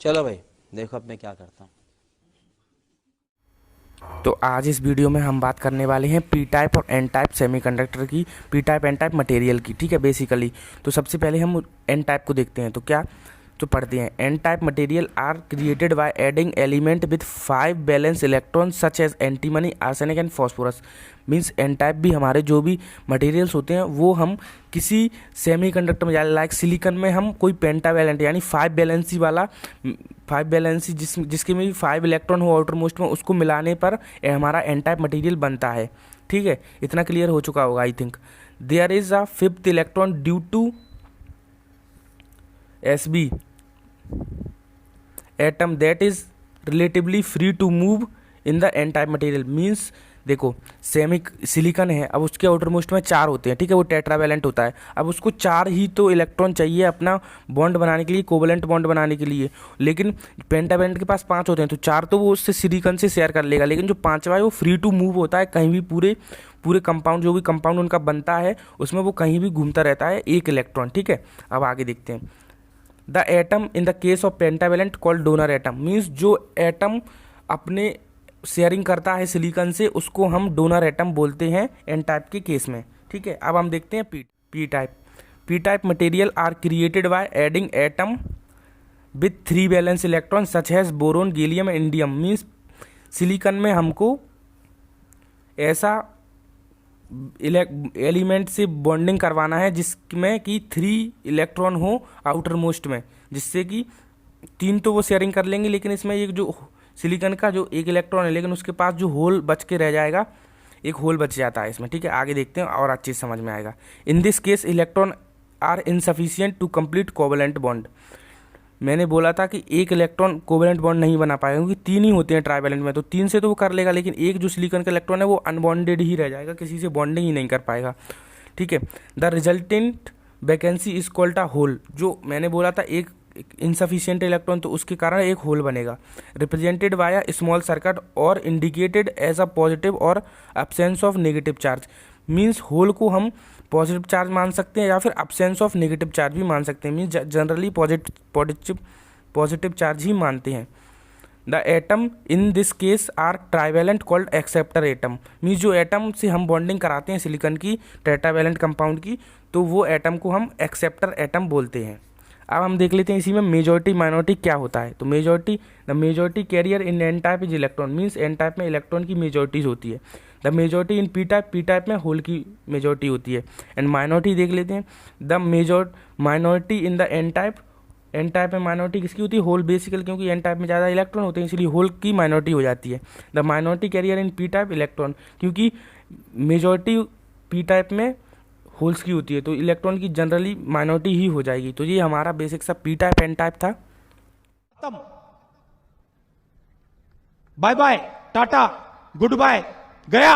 चलो भाई, देखो अब मैं क्या करता हूँ। तो आज इस वीडियो में हम बात करने वाले हैं पी टाइप और एन टाइप सेमीकंडक्टर की, P type N type material की। ठीक है, बेसिकली तो सबसे पहले हम एन टाइप को देखते हैं। तो पढ़ते हैं। N type material are created by adding element with 5 valence electron such as antimony, arsenic and phosphorus. Means N type भी हमारे जो भी मटेरियल्स होते हैं वो हम किसी सेमीकंडक्टर में, लाइक सिलिकन में हम कोई पेंटावैलेंट यानी 5 बैलेंसी वाला, 5 बैलेंसी जिसके में भी 5 इलेक्ट्रॉन हो आउटर मोस्ट में, उसको मिलाने पर हमारा एन टाइप मटेरियल बनता है। ठीक है, इतना क्लियर हो चुका होगा I think. There is a 5th electron due to S B atom that is relatively free to move in the N type material. Means देखो, सेमी सिलिकन है, अब उसके आउटर मोस्ट में 4 होते हैं। ठीक है, वो टेट्रावैलेंट होता है। अब उसको 4 ही तो इलेक्ट्रॉन चाहिए अपना बॉन्ड बनाने के लिए, कोवलेंट बॉन्ड बनाने के लिए। लेकिन पेंटावैलेंट के पास 5 होते हैं, तो 4 तो वो उससे सिलिकन से शेयर कर लेगा। लेकिन जो 5वां है वो फ्री टू मूव होता है कहीं भी, पूरे पूरे कंपाउंड, जो भी कंपाउंड उनका बनता है उसमें वो कहीं भी घूमता रहता है, एक इलेक्ट्रॉन। ठीक है, अब आगे देखते हैं। The atom in the case of pentavalent called donor atom. Means जो एटम अपने शेयरिंग करता है सिलिकन से, उसको हम डोनर एटम बोलते हैं एन टाइप के केस में। ठीक है, अब हम देखते हैं P type. P type material are created by adding atom with 3 valence electron such as boron, gallium, indium. Means silicon में हमको ऐसा एलिमेंट से बॉन्डिंग करवाना है जिसमें कि 3 इलेक्ट्रॉन हो आउटर मोस्ट में, जिससे कि 3 तो वो शेयरिंग कर लेंगे, लेकिन इसमें एक जो सिलिकन का जो 1 इलेक्ट्रॉन है, लेकिन उसके पास जो होल बच के रह जाएगा, एक होल बच जाता है इसमें। ठीक है, आगे देखते हैं और अच्छी समझ में आएगा। In this case electron are insufficient to complete covalent bond. मैंने बोला था कि 1 इलेक्ट्रॉन कोवेलेंट बॉन्ड नहीं बना पाएगा, क्योंकि 3 ही होते हैं ट्राइवेलेंट में, तो 3 से तो वो कर लेगा, लेकिन एक जो सिलिकन का इलेक्ट्रॉन है वो अनबॉन्डेड ही रह जाएगा, किसी से बॉन्डिंग ही नहीं कर पाएगा। ठीक है, the resultant vacancy is called a hole. जो मैंने बोला था एक इनसफिशियंट इलेक्ट्रॉन, तो उसके कारण एक होल बनेगा, represented by a small circuit और इंडिकेटेड एज अ पॉजिटिव और absence of negative charge. Means hole को हम पॉजिटिव चार्ज मान सकते हैं या फिर एब्सेंस ऑफ नेगेटिव चार्ज भी मान सकते हैं। मीन्स जनरली पॉजिटिव चार्ज ही मानते हैं। The atom in this case are trivalent called acceptor atom. Means जो एटम से हम बॉन्डिंग कराते हैं सिलिकन की टेट्रावेलेंट कंपाउंड की, तो वो एटम को हम एक्सेप्टर एटम बोलते हैं। अब हम देख लेते हैं इसी में मेजॉरिटी माइनॉरिटी क्या होता है। तो the majority carrier in N type is electron. Means N type में इलेक्ट्रॉन की मेजॉरिटीज होती है। The majority in P type में होल की मेजॉरिटी होती है। एंड माइनॉरिटी देख लेते हैं। The minority in the N type में माइनॉरिटी किसकी होती है? होल बेसिकल, क्योंकि एन टाइप में ज़्यादा इलेक्ट्रॉन होते हैं, इसलिए होल की माइनॉरिटी हो जाती है। The minority carrier in P type electron, क्योंकि मेजॉरिटी पी टाइप में होल्स की होती है, तो इलेक्ट्रॉन की जनरली माइनॉरिटी ही हो जाएगी। तो ये हमारा बेसिक सा पी टाइप एन टाइप था। खत्म। बाय बाय, टाटा, गुड बाय, गया।